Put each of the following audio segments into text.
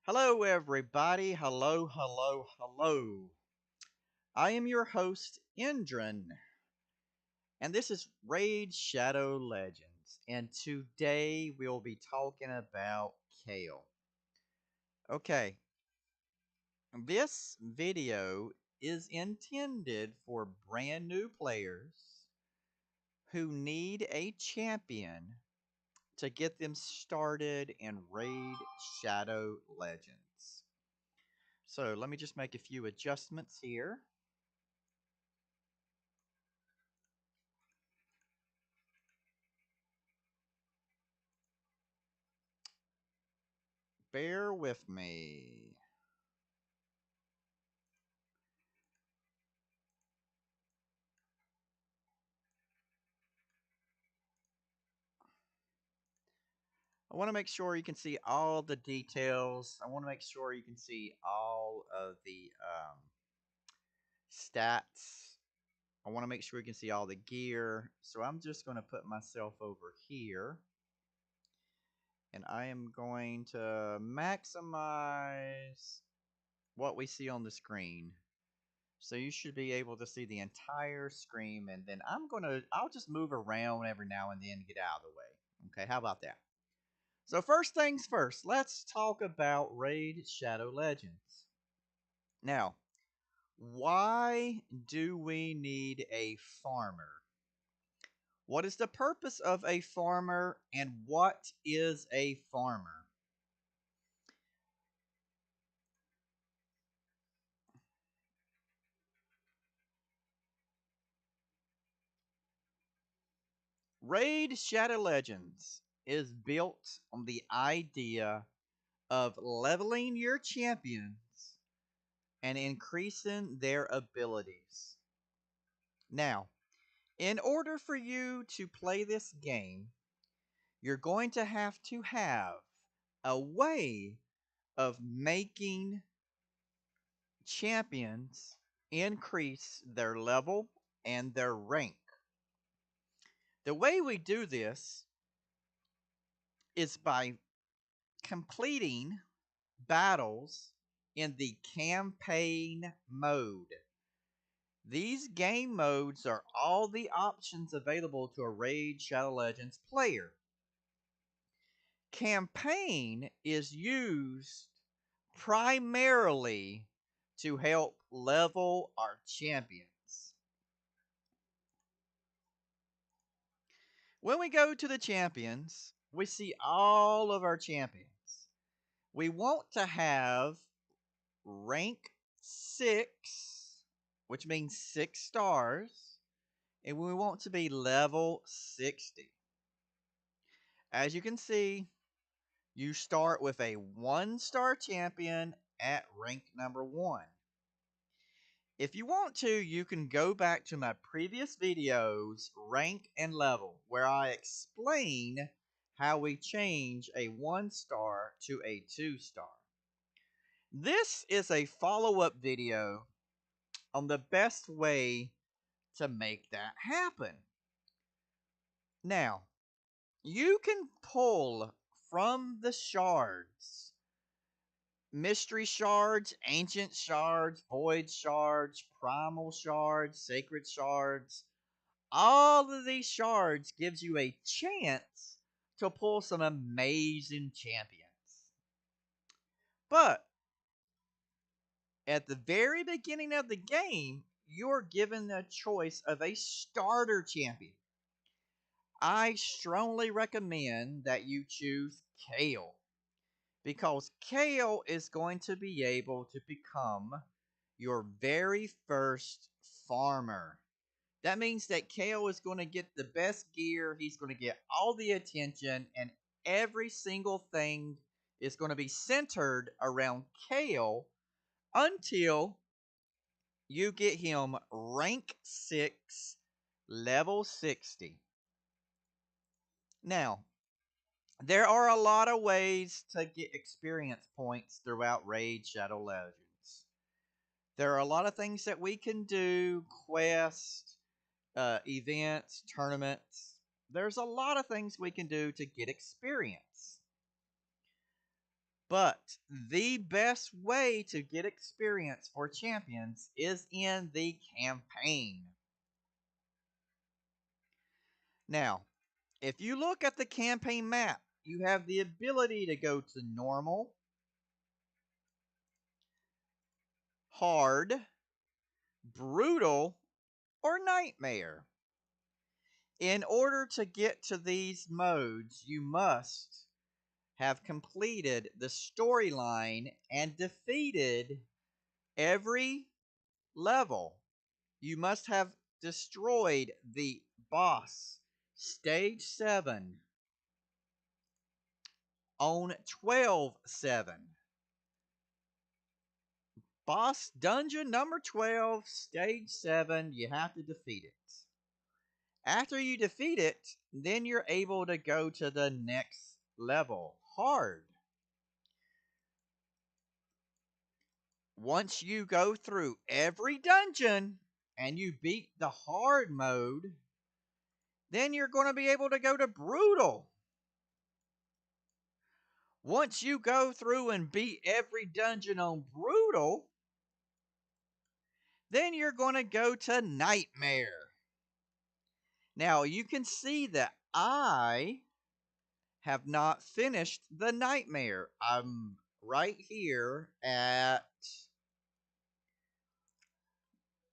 Hello, everybody. Hello, hello, hello. I am your host, Indran, and this is Raid Shadow Legends. And today we'll be talking about Kael. Okay, this video is intended for brand new players who need a champion to get them started in Raid Shadow Legends. So let me just make a few adjustments here. Bear with me. I want to make sure you can see all the details. I want to make sure you can see all of the stats. I want to make sure you can see all the gear. So I'm just going to put myself over here. And I am going to maximize what we see on the screen. So you should be able to see the entire screen. And then I'll just move around every now and then to get out of the way. Okay, how about that? So first things first, let's talk about Raid Shadow Legends. Now, why do we need a farmer? What is the purpose of a farmer and what is a farmer? Raid Shadow Legends is built on the idea of leveling your champions and increasing their abilities. Now, in order for you to play this game, you're going to have a way of making champions increase their level and their rank. The way we do this is by completing battles in the campaign mode. These game modes are all the options available to a Raid Shadow Legends player. Campaign is used primarily to help level our champions. When we go to the champions, we see all of our champions. We want to have rank 6, which means 6 stars, and we want to be level 60. As you can see, you start with a 1-star champion at rank number 1. If you want to, you can go back to my previous videos, rank and level, where I explain how we change a 1-star to a 2-star. This is a follow-up video on the best way to make that happen. Now, you can pull from the shards mystery shards, ancient shards, void shards, primal shards, sacred shards. All of these shards gives you a chance to pull some amazing champions. But at the very beginning of the game, you're given the choice of a starter champion. I strongly recommend that you choose Kael, because Kael is going to be able to become your very first farmer. That means that Kael is going to get the best gear, he's going to get all the attention, and every single thing is going to be centered around Kael until you get him rank 6, level 60. Now, there are a lot of ways to get experience points throughout Raid Shadow Legends. There are a lot of things that we can do, quests, events, tournaments. There's a lot of things we can do to get experience. But the best way to get experience for champions is in the campaign. Now, if you look at the campaign map, you have the ability to go to normal, hard, brutal, or nightmare. In order to get to these modes, you must have completed the storyline and defeated every level. You must have destroyed the boss, stage 7, on 12/7. Boss dungeon number 12, stage 7, you have to defeat it. After you defeat it, then you're able to go to the next level, hard. Once you go through every dungeon and you beat the hard mode, then you're going to be able to go to brutal. Once you go through and beat every dungeon on brutal, then you're going to go to nightmare. Now you can see that I have not finished the nightmare. I'm right here at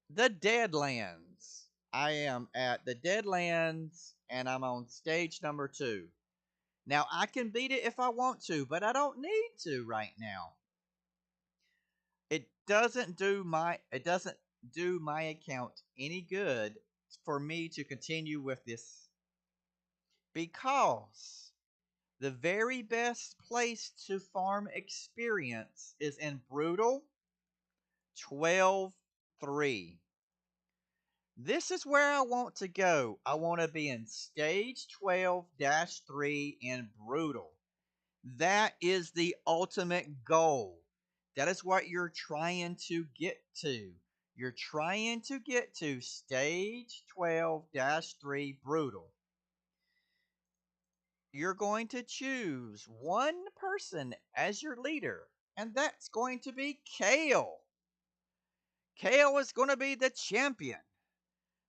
the Deadlands. I am at the Deadlands and I'm on stage number 2. Now I can beat it if I want to, but I don't need to right now. It doesn't do my account any good for me to continue with this, because the very best place to farm experience is in Brutal 12/3. This is where I want to go. I want to be in stage 12-3 in Brutal. That is the ultimate goal. That is what you're trying to get to. You're trying to get to stage 12-3 Brutal. You're going to choose one person as your leader, and that's going to be Kael. Kael is going to be the champion.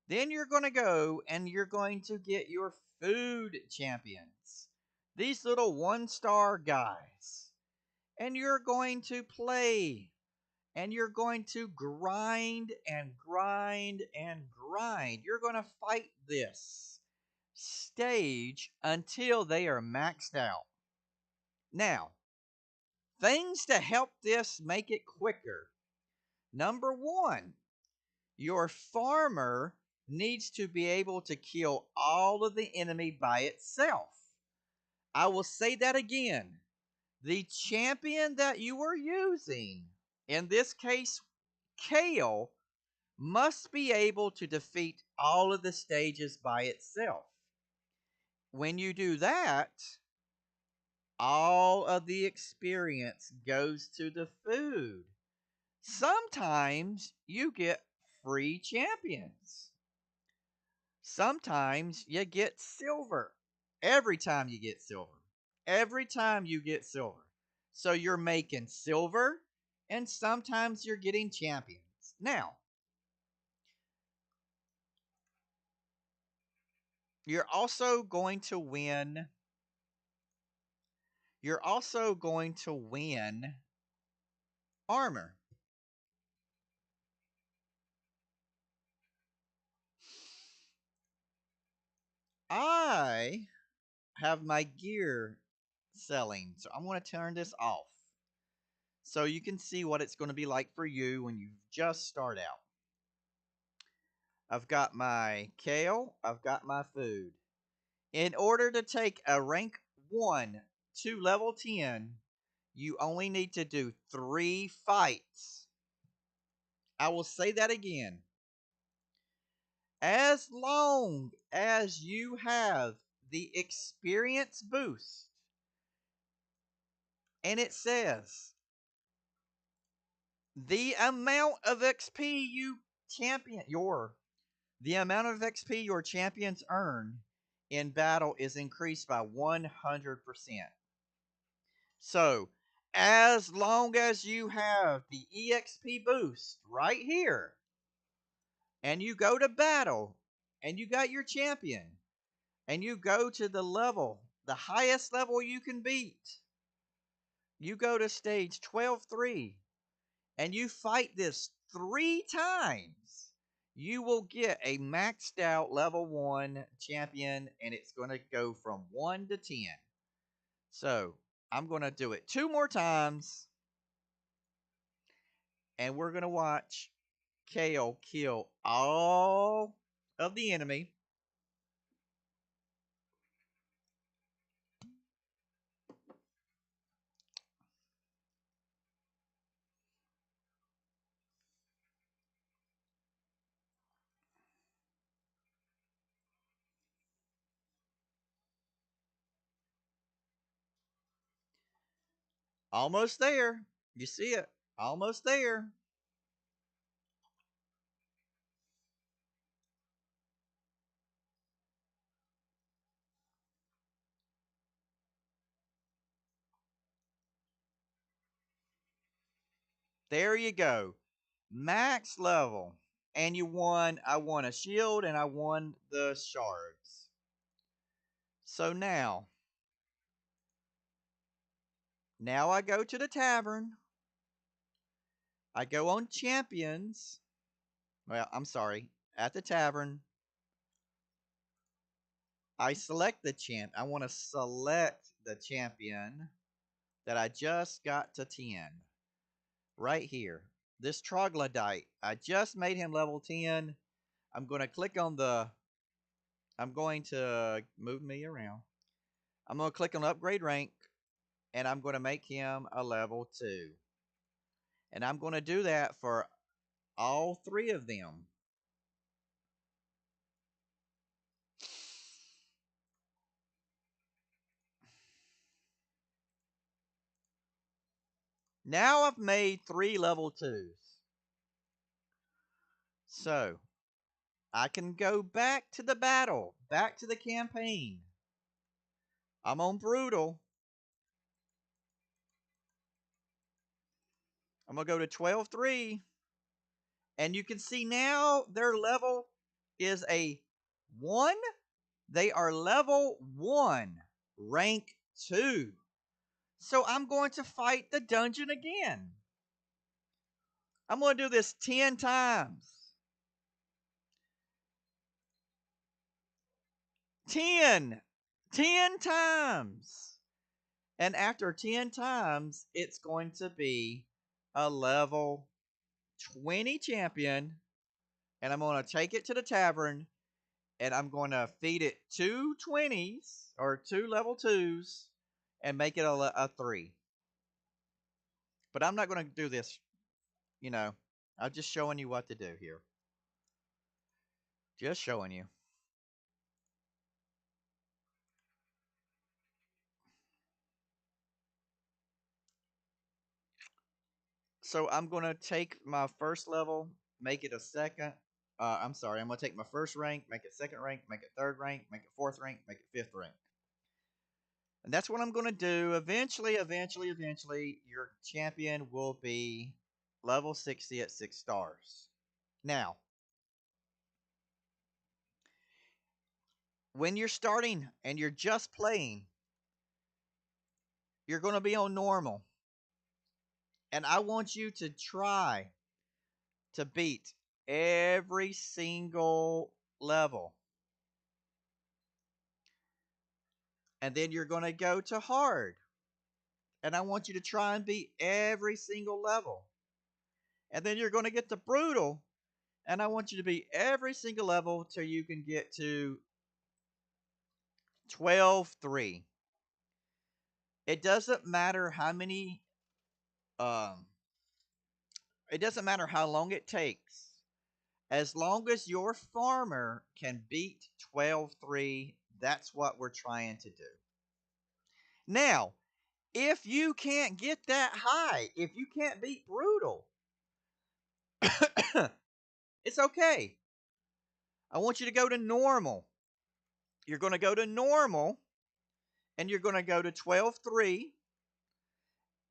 Then you're going to go and you're going to get your food champions. These little 1-star guys. And you're going to play. And you're going to grind and grind and grind. You're going to fight this stage until they are maxed out. Now, things to help this make it quicker. Number 1, your farmer needs to be able to kill all of the enemy by itself. I will say that again. The champion that you are using, in this case, Kael, must be able to defeat all of the stages by itself. When you do that, all of the experience goes to the food. Sometimes you get free champions. Sometimes you get silver. Every time you get silver. Every time you get silver. So you're making silver, and sometimes you're getting champions. Now, you're also going to win. You're also going to win armor. I have my gear selling, so I'm going to turn this off so you can see what it's going to be like for you when you just start out. I've got my kale, I've got my food. In order to take a rank 1 to level 10, you only need to do 3 fights. I will say that again. As long as you have the experience boost, and it says the amount of XP the amount of XP your champions earn in battle is increased by 100%. So, As long as you have the EXP boost right here, and you go to battle, and you got your champion, and you go to the level, the highest level you can beat, you go to stage 12-3, and you fight this 3 times, you will get a maxed out level 1 champion, and it's going to go from 1 to 10. So, I'm going to do it 2 more times, and we're going to watch Kael kill all of the enemy. Almost there. You see it. Almost there. There you go. Max level. And you won. I won a shield and I won the shards. So now I go to the tavern. I go on champions. Well, I'm sorry. At the tavern, I select the champ. I want to select the champion that I just got to 10. Right here. This troglodyte. I just made him level 10. I'm going to click on the... I'm going to move me around. I'm going to click on upgrade rank, and I'm going to make him a level 2. And I'm going to do that for all 3 of them. Now I've made 3 level 2s. So, I can go back to the battle, back to the campaign. I'm on Brutal. I'm going to go to 12-3. And you can see now their level is a 1. They are level 1, rank 2. So I'm going to fight the dungeon again. I'm going to do this 10 times. 10. 10 times. And after 10 times, it's going to be a level 20 champion. And I'm going to take it to the tavern. And I'm going to feed it 2 20s or 2 level 2s and make it a 3. But I'm not going to do this, you know. I'm just showing you what to do here. Just showing you. So I'm going to take my first level, make it a second. I'm sorry. I'm going to take my first rank, make it second rank, make it third rank, make it fourth rank, make it fifth rank. And that's what I'm going to do. Eventually, your champion will be level 60 at 6 stars. Now, when you're starting and you're just playing, you're going to be on normal. And I want you to try to beat every single level. And then you're going to go to hard. And I want you to try and beat every single level. And then you're going to get to brutal. And I want you to beat every single level till you can get to 12-3. It doesn't matter how many, um, it doesn't matter how long it takes. As long as your farmer can beat 12-3, that's what we're trying to do. Now, if you can't get that high, if you can't beat brutal, it's okay. I want you to go to normal. You're going to go to normal, and you're going to go to 12-3,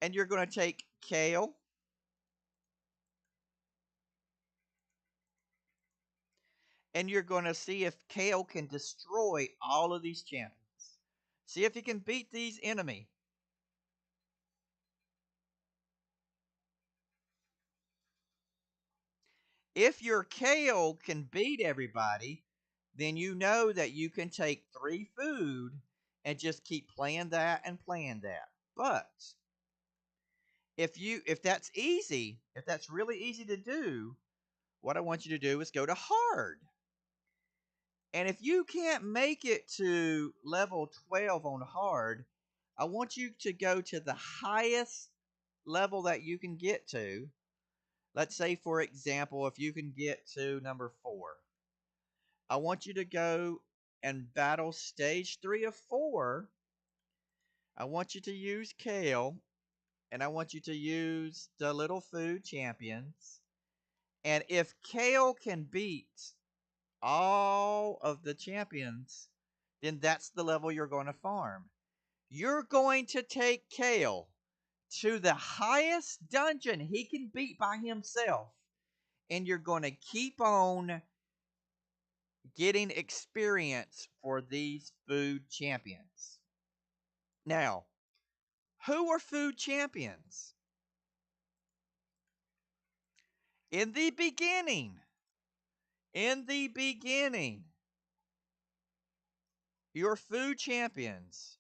And you're going to take Kael, and you're going to see if Kael can destroy all of these champions. See if he can beat these enemy. If your Kael can beat everybody, then you know that you can take 3 food and just keep playing that and playing that. But if that's easy, if that's really easy to do, what I want you to do is go to hard. And if you can't make it to level 12 on hard, I want you to go to the highest level that you can get to. Let's say, for example, if you can get to number 4. I want you to go and battle stage 3 of 4. I want you to use Kael, and I want you to use the little food champions. And if Kael can beat all of the champions, then that's the level you're going to farm. You're going to take Kael to the highest dungeon he can beat by himself, and you're going to keep on getting experience for these food champions. Now, who are food champions? In the beginning, in the beginning, your food champions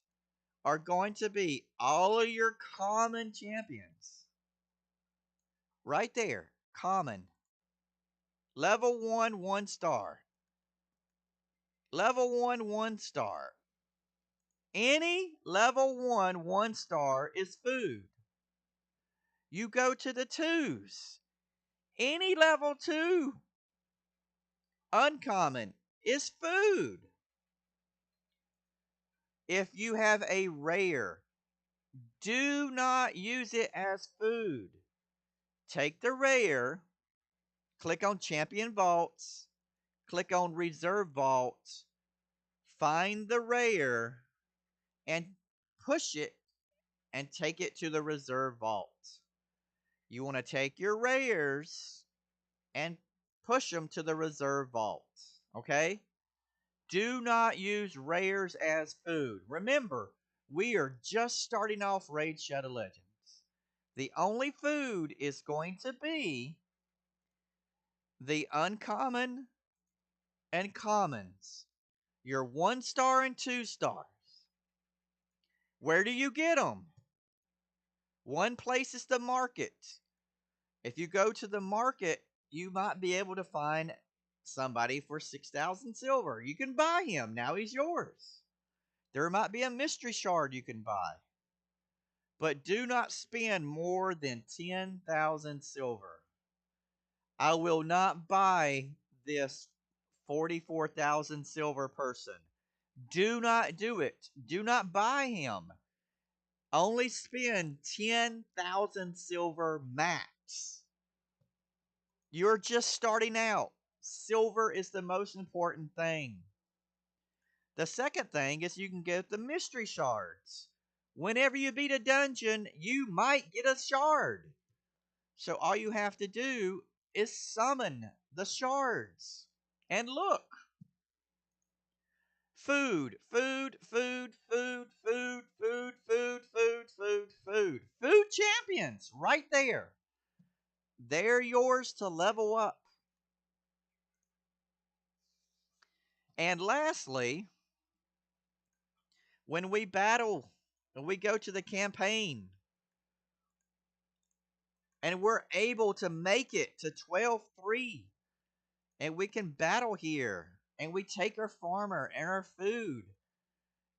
are going to be all of your common champions. Right there, common. Level 1, 1 star. Level 1, 1 star. Any level 1, 1 star is food. You go to the 2s. Any level 2 uncommon is food. If you have a rare, do not use it as food. Take the rare, click on Champion Vaults, click on Reserve Vaults, find the rare, and push it and take it to the Reserve Vault. You want to take your rares and push them to the Reserve Vault. Okay? Do not use rares as food. Remember, we are just starting off Raid Shadow Legends. The only food is going to be the uncommon and commons. Your 1 star and 2 stars. Where do you get them? One place is the market. If you go to the market, you might be able to find somebody for 6,000 silver. You can buy him. Now he's yours. There might be a mystery shard you can buy. But do not spend more than 10,000 silver. I will not buy this 44,000 silver person. Do not do it. Do not buy him. Only spend 10,000 silver max. You're just starting out. Silver is the most important thing. The second thing is you can get the mystery shards. Whenever you beat a dungeon, you might get a shard. So all you have to do is summon the shards. And look. Food, food, food, food, food, food, food, food, food, food. Food champions right there. They're yours to level up. And lastly, when we battle, when we go to the campaign, and we're able to make it to 12-3, and we can battle here, and we take our farmer and our food,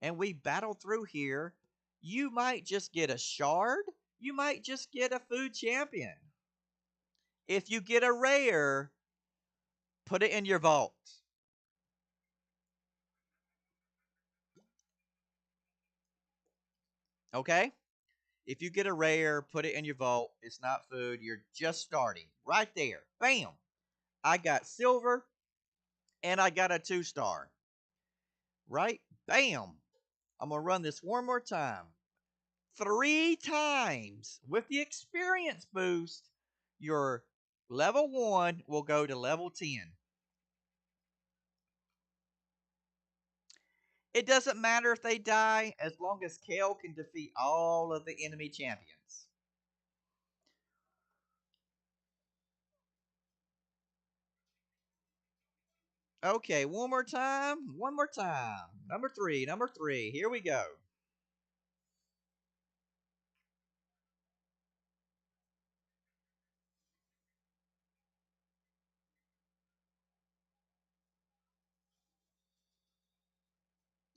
and we battle through here, you might just get a shard, you might just get a food champion. If you get a rare, put it in your vault. Okay? If you get a rare, put it in your vault. It's not food. You're just starting. Right there. Bam. I got silver and I got a 2 star. Right? Bam. I'm going to run this one more time. 3 times. With the experience boost, your level 1 will go to level 10. It doesn't matter if they die as long as Kael can defeat all of the enemy champions. Okay, one more time. One more time. Number 3. Number 3. Here we go.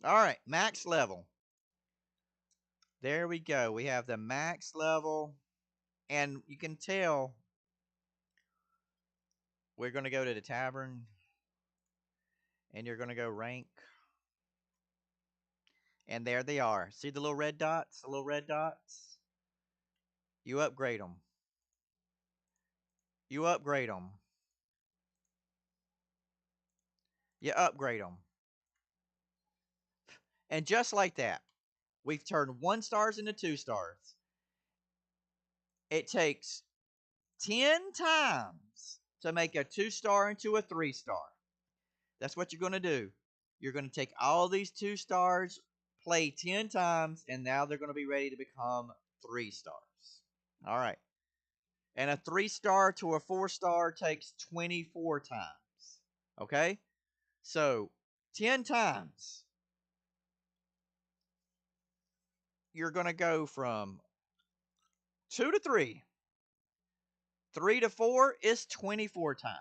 All right, max level. There we go. We have the max level. And you can tell we're going to go to the tavern. And you're going to go rank. And there they are. See the little red dots? The little red dots? You upgrade them. You upgrade them. You upgrade them. And just like that, we've turned 1 stars into 2 stars. It takes 10 times to make a 2 star into a 3 star. That's what you're going to do. You're going to take all these 2 stars, play 10 times, and now they're going to be ready to become 3 stars. All right. And a 3 star to a 4 star takes 24 times. Okay? So, 10 times. You're going to go from 2 to 3. 3 to 4 is 24 times.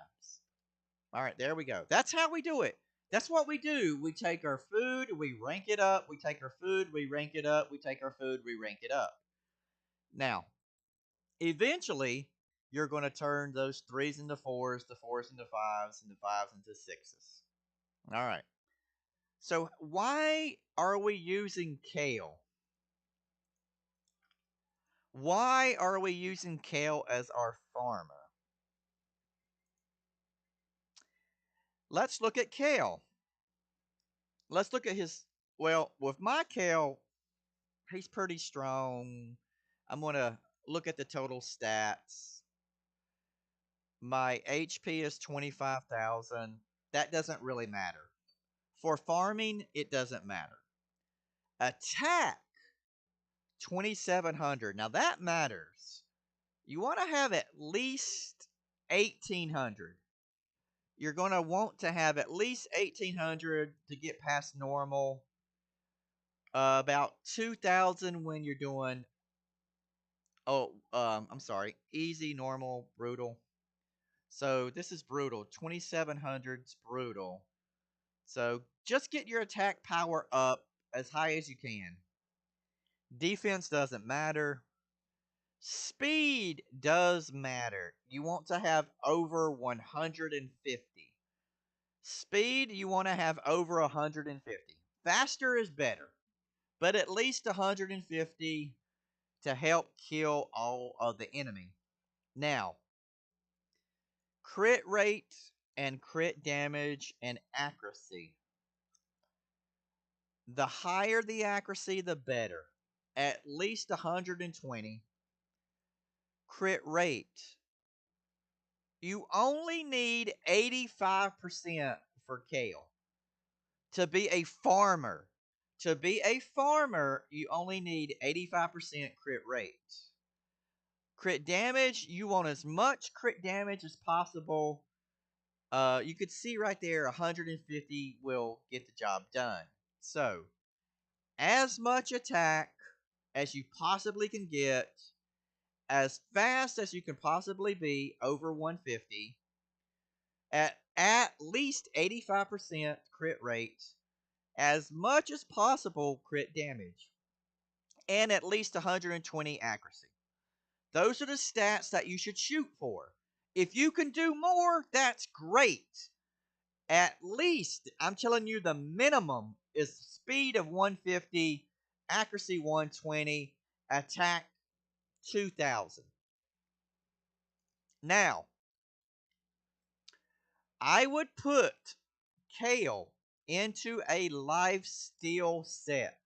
All right, there we go. That's how we do it. That's what we do. We take our food, we rank it up. We take our food, we rank it up. We take our food, we rank it up. Now, eventually, you're going to turn those 3s into 4s, the 4s into 5s, and the 5s into 6s. All right. So, why are we using Kael? Why are we using Kael as our farmer? Let's look at Kael. Let's look at his. Well, with my Kael, he's pretty strong. I'm going to look at the total stats. My HP is 25,000. That doesn't really matter. For farming, it doesn't matter. Attack, 2,700. Now that matters. You want to have at least 1,800. You're going to want to have at least 1,800 to get past normal. About 2,000 when you're doing, I'm sorry, easy, normal, brutal. So this is brutal. 2,700's brutal. So just get your attack power up as high as you can. Defense doesn't matter. Speed does matter. You want to have over 150. Speed, you want to have over 150. Faster is better, but at least 150 to help kill all of the enemy. Now, crit rate and crit damage and accuracy. The higher the accuracy, the better. At least 120. Crit rate. You only need 85% for Kael. To be a farmer. To be a farmer, you only need 85% crit rate. Crit damage, you want as much crit damage as possible. You could see right there 150 will get the job done. So, as much attack as you possibly can get, as fast as you can possibly be, over 150, at least 85% crit rate, as much as possible crit damage, and at least 120 accuracy. Those are the stats that you should shoot for. If you can do more, that's great. At least, I'm telling you, the minimum is speed of 150, accuracy 120, attack 2,000. Now, I would put Kael into a life steal set.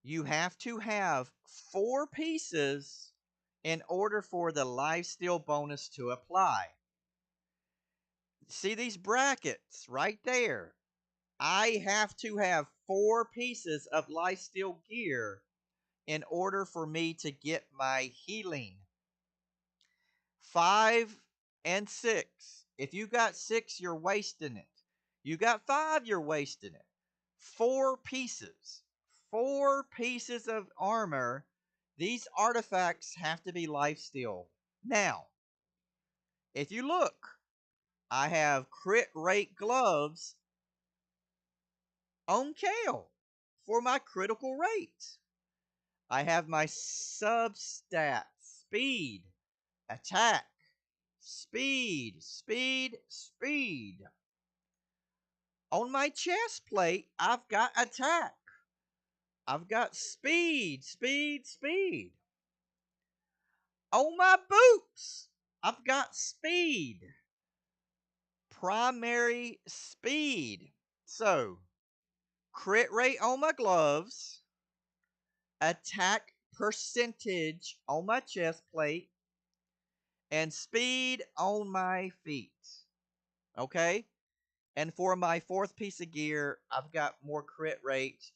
You have to have 4 pieces in order for the lifesteal bonus to apply. See these brackets right there? I have to have 4 pieces of lifesteal gear in order for me to get my healing. 5 and 6. If you got 6, you're wasting it. You got 5, you're wasting it. 4 pieces. 4 pieces of armor. These artifacts have to be lifesteal. Now, if you look, I have crit rate gloves on Kael for my critical rate. I have my substat speed, attack, speed, speed, speed. On my chest plate, I've got attack. I've got speed, speed, speed. On my boots, I've got speed. Primary speed. So, crit rate on my gloves, attack percentage on my chest plate, and speed on my feet. Okay? And for my 4th piece of gear, I've got more crit rate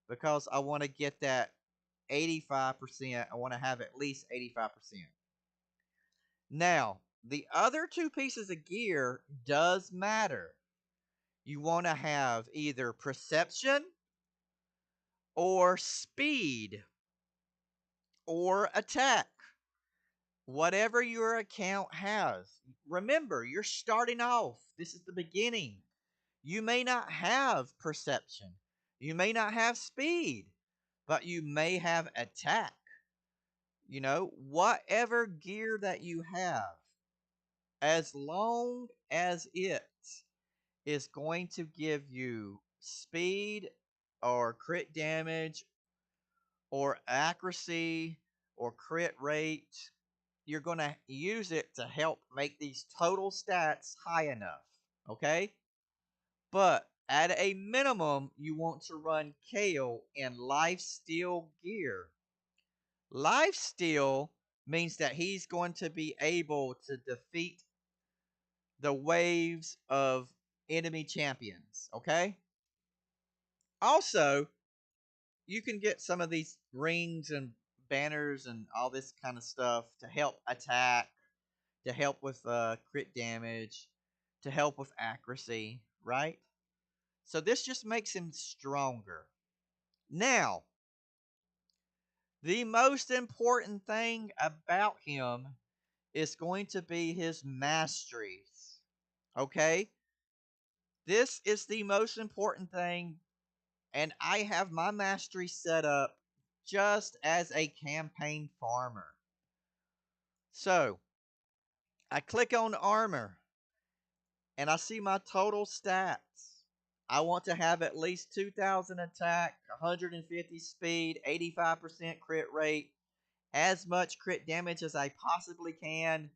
because I want to get that 85%. I want to have at least 85%. Now, the other 2 pieces of gear does matter. You want to have either perception or speed or attack. Whatever your account has. Remember, you're starting off. This is the beginning. You may not have perception. You may not have speed, but you may have attack. Whatever gear that you have, as long as it is going to give you speed or crit damage or accuracy or crit rate, you're going to use it to help make these total stats high enough. Okay? But at a minimum, you want to run Kael in lifesteal gear. Lifesteal means that he's going to be able to defeat the waves of enemy champions. Okay? Also, you can get some of these rings and banners and all this kind of stuff to help attack, to help with crit damage, to help with accuracy, right? So this just makes him stronger. Now, the most important thing about him is going to be his masteries. Okay? This is the most important thing, and I have my mastery set up just as a campaign farmer. So, I click on armor, and I see my total stats. I want to have at least 2,000 attack, 150 speed, 85% crit rate, as much crit damage as I possibly can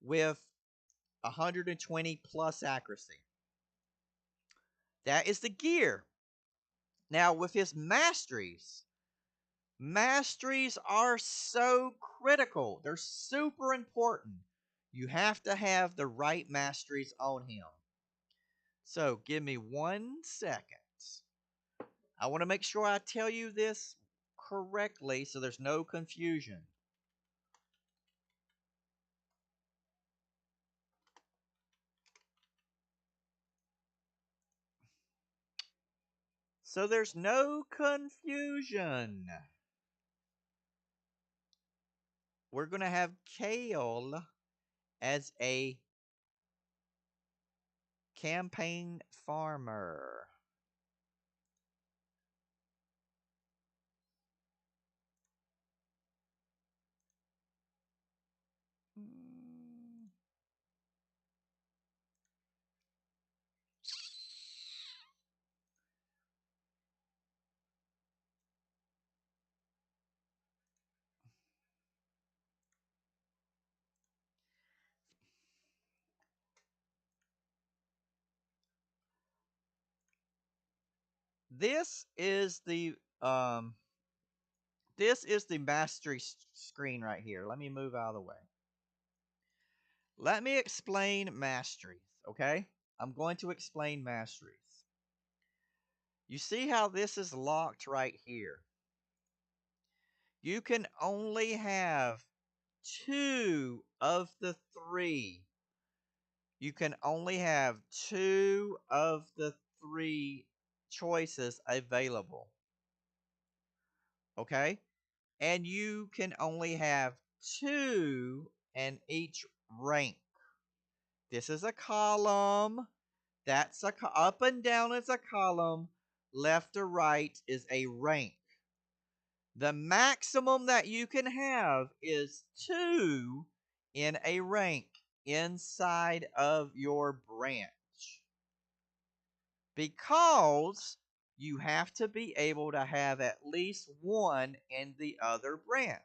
with 120 plus accuracy. That is the gear. Now, with his masteries, masteries are so critical. They're super important. You have to have the right masteries on him. So, give me 1 second. I want to make sure I tell you this correctly so there's no confusion. So there's no confusion. We're going to have Kael as a campaign farmer. This is the This is the mastery screen right here. Let me move out of the way. Let me explain masteries, okay? I'm going to explain masteries. You see how this is locked right here? You can only have two of the three. You can only have two of the three choices available. Okay? And you can only have two in each rank. This is a column. That's up and down is a column. Left to right is a rank. The maximum that you can have is two in a rank inside of your branch. Because you have to be able to have at least one in the other branch.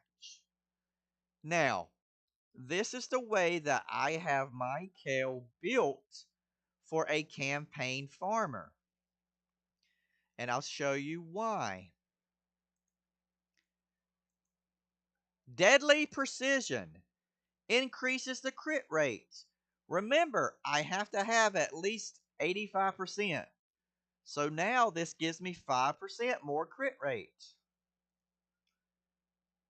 Now, this is the way that I have my Kael built for a campaign farmer. And I'll show you why. Deadly precision increases the crit rate. Remember, I have to have at least 85%. So now this gives me 5% more crit rate.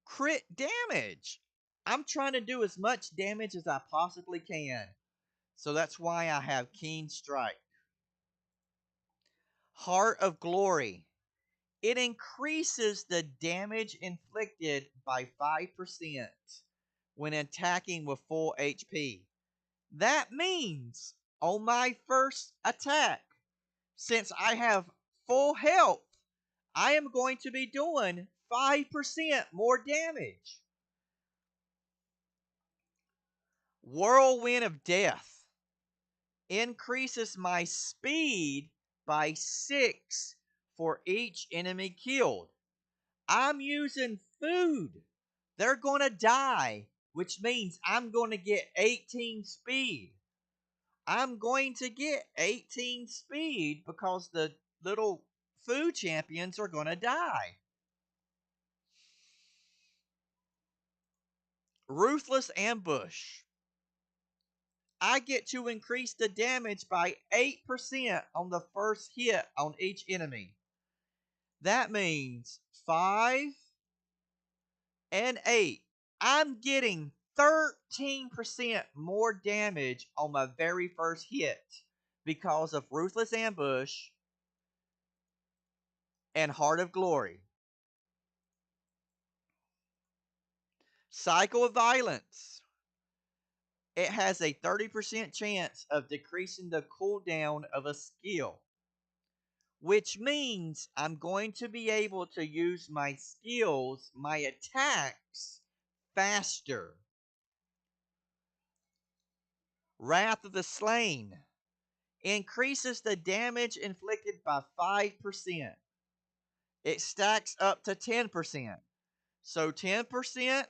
Crit damage. I'm trying to do as much damage as I possibly can. So that's why I have Keen Strike. Heart of Glory. It increases the damage inflicted by 5% when attacking with full HP. That means on my first attack, since I have full health, I am going to be doing 5% more damage. Whirlwind of Death increases my speed by 6 for each enemy killed. I'm using food. They're going to die, which means I'm going to get 18 speed. I'm going to get 18 speed because the little food champions are going to die. Ruthless Ambush. I get to increase the damage by 8% on the first hit on each enemy. That means 5 and 8. I'm getting 13% more damage on my very first hit because of Ruthless Ambush and Heart of Glory. Cycle of Violence. It has a 30% chance of decreasing the cooldown of a skill, which means I'm going to be able to use my skills, my attacks, faster. Wrath of the Slain increases the damage inflicted by 5%. It stacks up to 10%. So 10%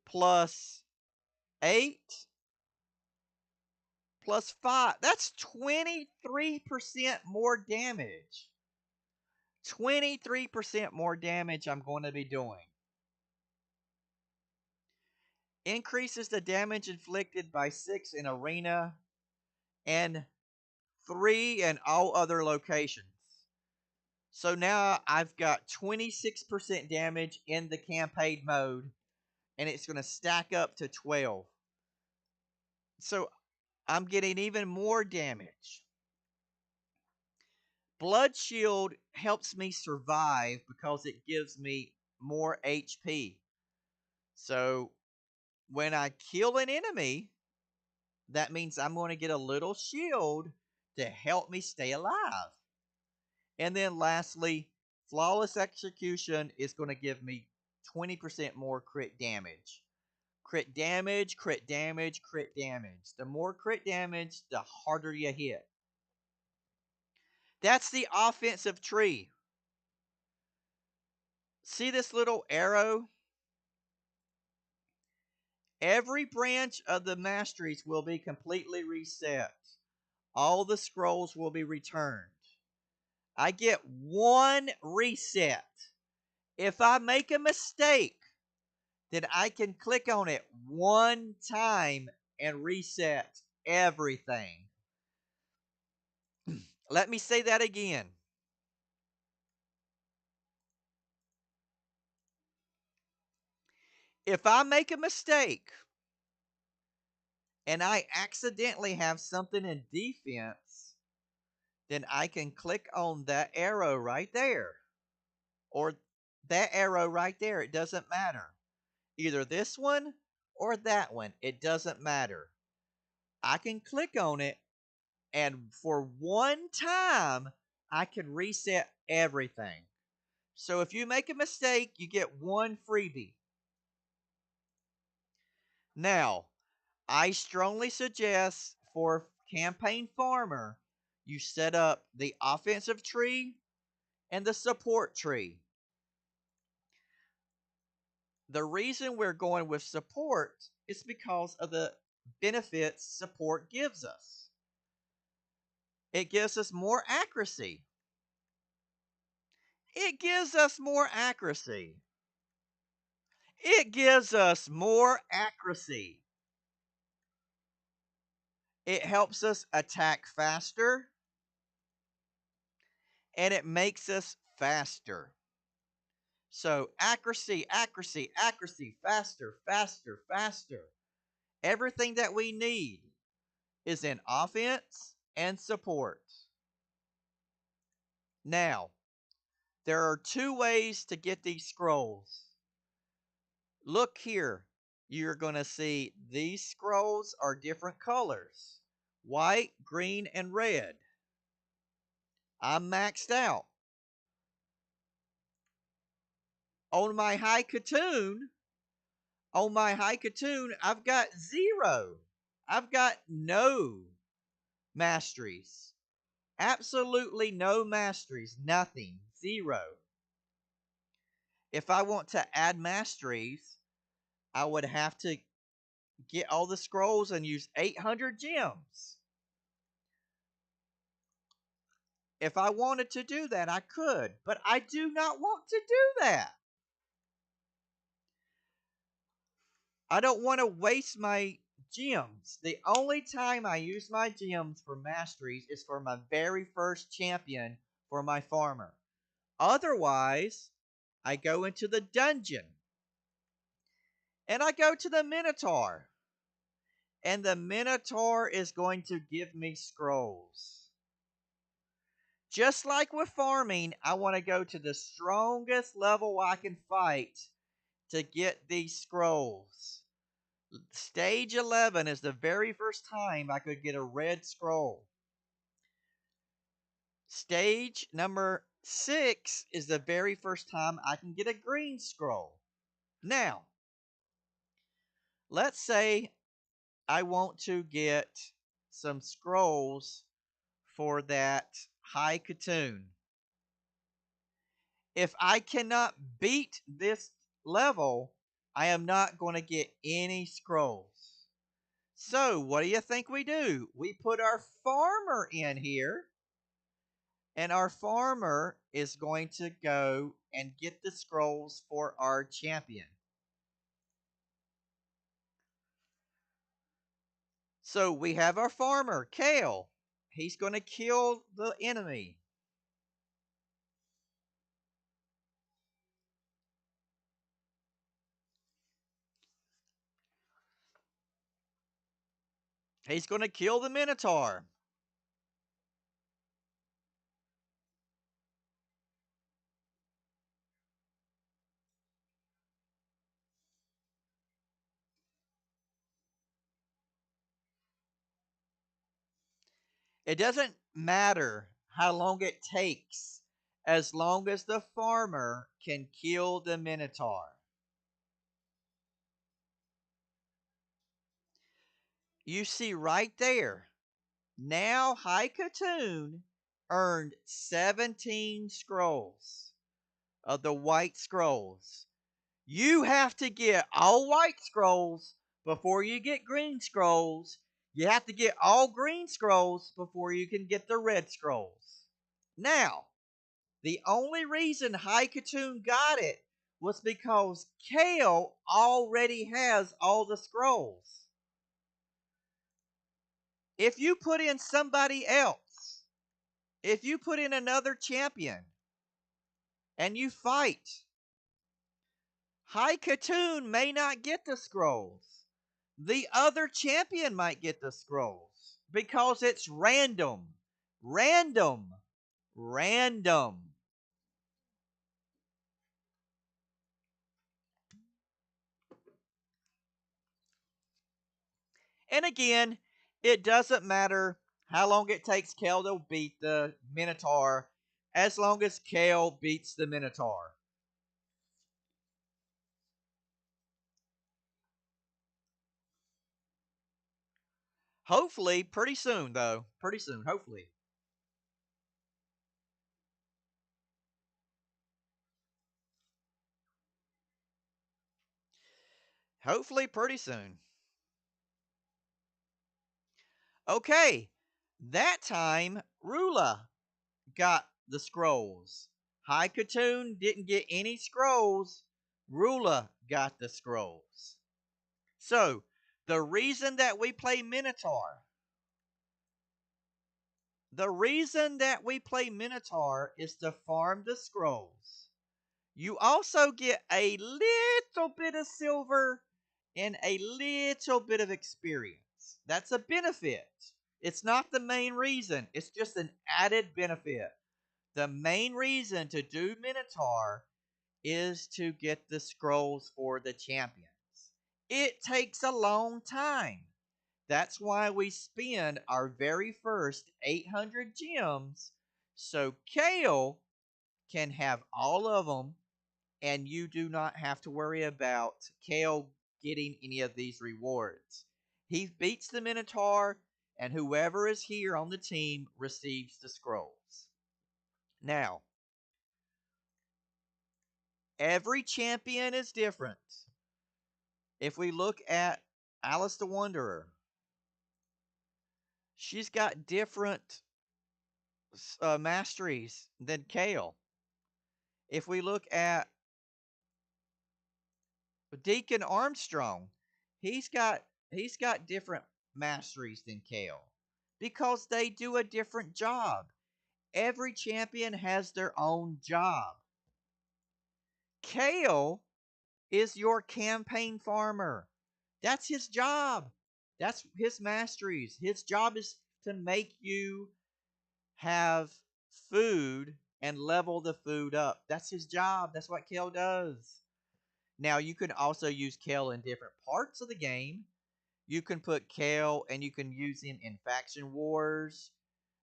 plus 8 plus 5. That's 23% more damage. 23% more damage I'm going to be doing. Increases the damage inflicted by 6 in arena and 3 in all other locations. So now I've got 26% damage in the campaign mode, and it's going to stack up to 12. So I'm getting even more damage. Blood Shield helps me survive because it gives me more HP. So when I kill an enemy, that means I'm going to get a little shield to help me stay alive. And then lastly, Flawless Execution is going to give me 20% more crit damage. Crit damage, crit damage, crit damage. The more crit damage, the harder you hit. That's the offensive tree. See this little arrow? Every branch of the masteries will be completely reset. All the scrolls will be returned. I get one reset If I make a mistake, then I can click on it one time and reset everything. Let me say that again. If I make a mistake and I accidentally have something in defense, then I can click on that arrow right there or that arrow right there. It doesn't matter. Either this one or that one. It doesn't matter. I can click on it, and for one time, I can reset everything. So if you make a mistake, you get one freebie. Now, I strongly suggest for Campaign Farmer, you set up the offensive tree and the support tree. The reason we're going with support is because of the benefits support gives us. It gives us more accuracy. It gives us more accuracy. It gives us more accuracy. It helps us attack faster, and it makes us faster. So accuracy, accuracy, accuracy, faster, faster, faster. Everything that we need is in offense and support. Now, there are two ways to get these scrolls. Look here. You're going to see these scrolls are different colors. White, green, and red. I'm maxed out. On my high Katoon, I've got 0. I've got no masteries. Absolutely no masteries. Nothing. 0. If I want to add masteries, I would have to get all the scrolls and use 800 gems. If I wanted to do that, I could, but I do not want to do that. I don't want to waste my gems. The only time I use my gems for masteries is for my very first champion for my farmer. Otherwise, I go into the dungeon and I go to the Minotaur. And the Minotaur is going to give me scrolls. Just like with farming, I want to go to the strongest level I can fight to get these scrolls. Stage 11 is the very first time I could get a red scroll. Stage number 6 is the very first time I can get a green scroll. Now, let's say I want to get some scrolls for that high Katoon. If I cannot beat this level, I am not going to get any scrolls. So, what do you think we do? We put our farmer in here, and our farmer is going to go and get the scrolls for our champion. So, we have our farmer, Kael. He's going to kill the enemy. He's going to kill the Minotaur. It doesn't matter how long it takes, as long as the farmer can kill the Minotaur. You see right there, now High Katoon earned 17 scrolls of the white scrolls. You have to get all white scrolls before you get green scrolls. You have to get all green scrolls before you can get the red scrolls. Now, the only reason High Katoon got it was because Kael already has all the scrolls. If you put in somebody else, if you put in another champion and you fight, High Katoon may not get the scrolls. The other champion might get the scrolls because it's random. Random. Random. And again, it doesn't matter how long it takes Kael to beat the Minotaur, as long as Kael beats the Minotaur. Hopefully, pretty soon, though. Pretty soon, hopefully. Hopefully, pretty soon. Okay, that time, Rula got the scrolls. High Katoon didn't get any scrolls. Rula got the scrolls. So, the reason that we play Minotaur, is to farm the scrolls. You also get a little bit of silver and a little bit of experience. That's a benefit. It's not the main reason, it's just an added benefit. The main reason to do Minotaur is to get the scrolls for the champions. It takes a long time. That's why we spend our very first 800 gems so Kael can have all of them and you do not have to worry about Kael getting any of these rewards. He beats the Minotaur, and whoever is here on the team receives the scrolls. Now, every champion is different. If we look at Alice the Wanderer, she's got different masteries than Kael. If we look at Deacon Armstrong, he's got he's got different masteries than Kael because they do a different job. Every champion has their own job. Kael is your campaign farmer. That's his job. That's his masteries. His job is to make you have food and level the food up. That's his job. That's what Kael does. Now, you can also use Kael in different parts of the game. You can put Kael and you can use him in faction wars.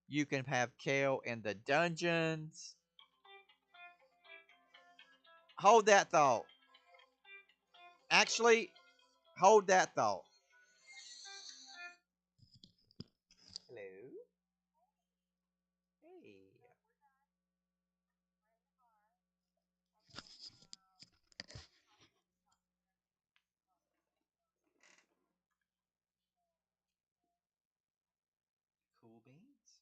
You can have Kael in the dungeons. Hold that thought. Actually, hold that thought. Hello. Hey. Cool beans.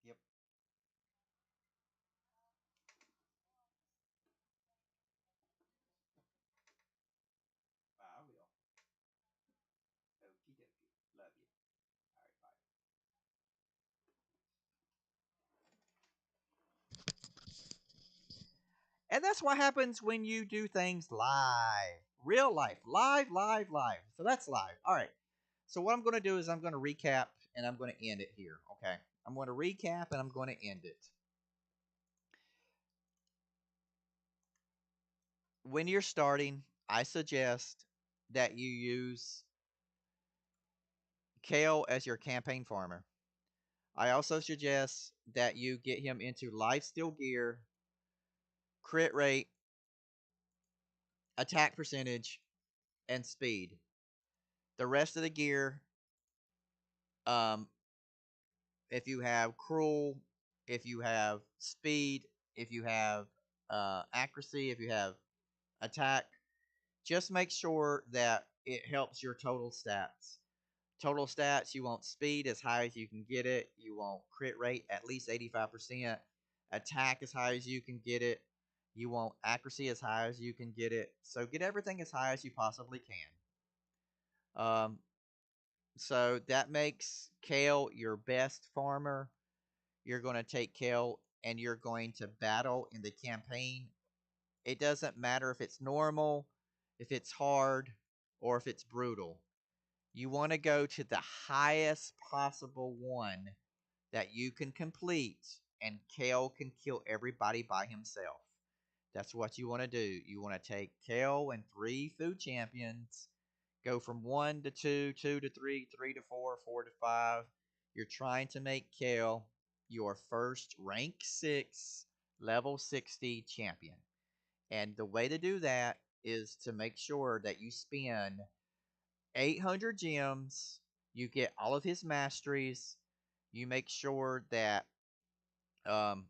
Yep. I will. Okie dokie. Love you. All right, bye. And that's what happens when you do things live. Real life. Live, live, live. So that's live. All right. So what I'm going to do is I'm going to recap and I'm going to end it here. Okay. I'm going to recap and I'm going to end it. When you're starting, I suggest that you use Kale as your campaign farmer. I also suggest that you get him into lifesteal gear, crit rate, attack percentage, and speed. The rest of the gear, um, if you have cruel, if you have speed, if you have accuracy, if you have attack, just make sure that it helps your total stats. Total stats, you want speed as high as you can get it. You want crit rate at least 85%. Attack as high as you can get it. You want accuracy as high as you can get it. So get everything as high as you possibly can. So that makes Kael your best farmer. You're going to take Kael and you're going to battle in the campaign. It doesn't matter if it's normal, if it's hard, or if it's brutal. You want to go to the highest possible one that you can complete, and Kael can kill everybody by himself. That's what you want to do. You want to take Kael and 3 food champions, go from 1 to 2, 2 to 3, 3 to 4, 4 to 5. You're trying to make Kael your first rank 6, level 60 champion. And the way to do that is to make sure that you spend 800 gems, you get all of his masteries, you make sure that um,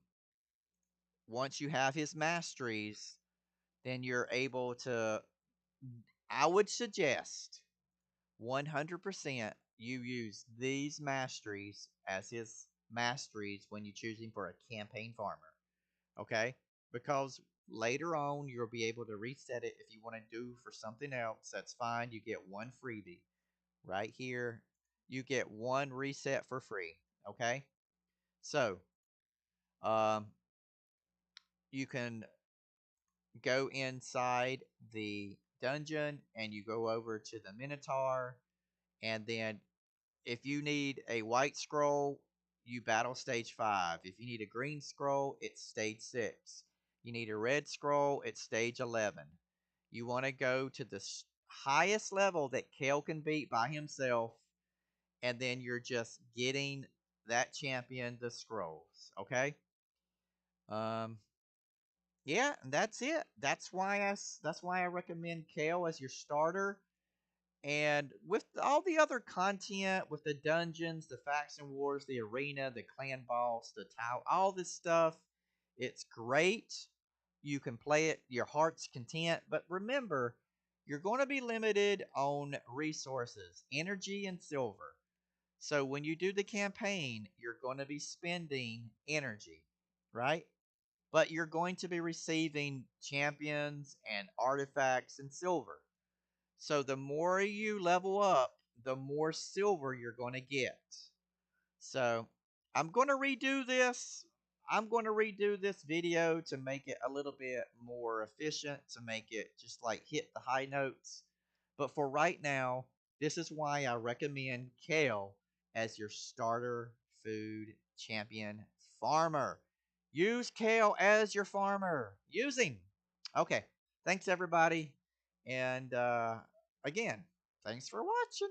once you have his masteries, then you're able to. I would suggest 100% you use these masteries as his masteries when you choose him for a campaign farmer. Okay? Because later on, you'll be able to reset it if you want to do for something else. That's fine. You get one freebie right here. You get one reset for free. Okay? So, um, you can go inside the dungeon and you go over to the Minotaur. And then if you need a white scroll, you battle stage 5. If you need a green scroll, it's stage 6. You need a red scroll, it's stage 11. You want to go to the highest level that Kael can beat by himself, and then you're just getting that champion the scrolls. Okay? Um, yeah, and that's it. That's why I recommend Kael as your starter. And with all the other content, with the dungeons, the faction wars, the arena, the clan boss, the tower, all this stuff, it's great. You can play it your heart's content. But remember, you're going to be limited on resources, energy, and silver. So when you do the campaign, you're going to be spending energy, right? But you're going to be receiving champions and artifacts and silver. So the more you level up, the more silver you're going to get. So I'm going to redo this. I'm going to redo this video to make it a little bit more efficient, to make it just like hit the high notes. But for right now, this is why I recommend Kael as your starter food champion farmer. Use Kael as your farmer. Use him. Okay. Thanks, everybody. And again, thanks for watching.